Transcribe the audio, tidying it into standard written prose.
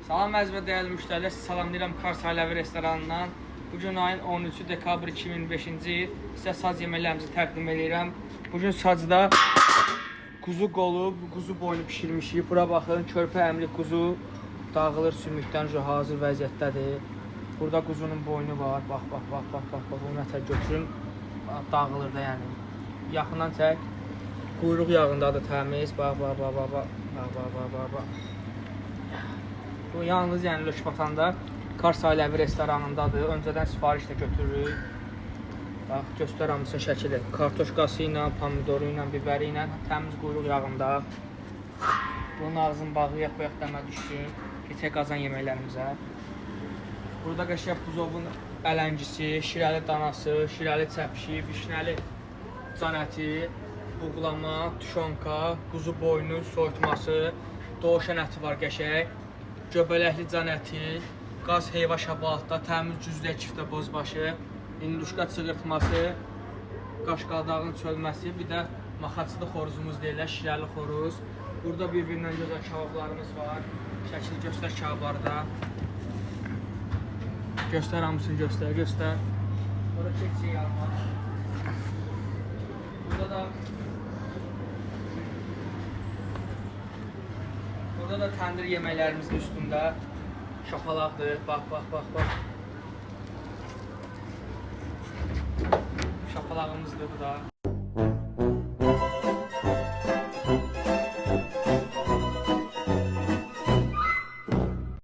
Salam əziz və dəyərli müştərilər, sizi salamlayıram Kars Ailəvi restoranından. Bugün ayın 13 dekabr 2025-ci il sizə saz yeməklərimizi təqdim edirəm. Bugün sazda quzu qolu, quzu boynu pişirmişik. Bura baxın, körpə əmli quzu dağılır sümükdən, hazır vəziyyətdədir. Burada quzunun boynu var, bax, bunu nətər götürün, dağılır da yəni. Yaxından çək, quyruq yağındadır təmiz, bax. Bu yalnız yəni Lökbatanda Kars Ailəvi restoranındadır. Öncədən sifariş də götürürük. Bax, göstər hamısının şəkili. Kartoşkası ilə, pomidoru ilə, biberi ilə, təmiz quyruq yağında. Bunun ağzını bağlayaq, qoyaq dəmə düşsün. Keçək qazan yeməklərimizə. Burada qəşəng buzovun ələngisi, şirəli danası, şirəli çəpişi, vişnəli can əti, buğlama, tuşonka, quzu boynu, soyutması, doğuşan əti var qəşəng. Göbələkli can əti, qaz heyva şabalatda, təmiz cüzdə kiftə bozbaşı, induşka çığırtması, qaşqaldağın çölməsi, bir də maxaçlı xoruzumuz deyirlər, şirəli xoruz. Burada bir-birindən gözəl kebablarımız var. Şəkil göstər kebabları da. Göstər hamısını, göstər. Burada keçsin yanıma. Burada da təndir yeməklərimizin üstündə şapalaqdır. Bax. Şapalağımızdır bu da.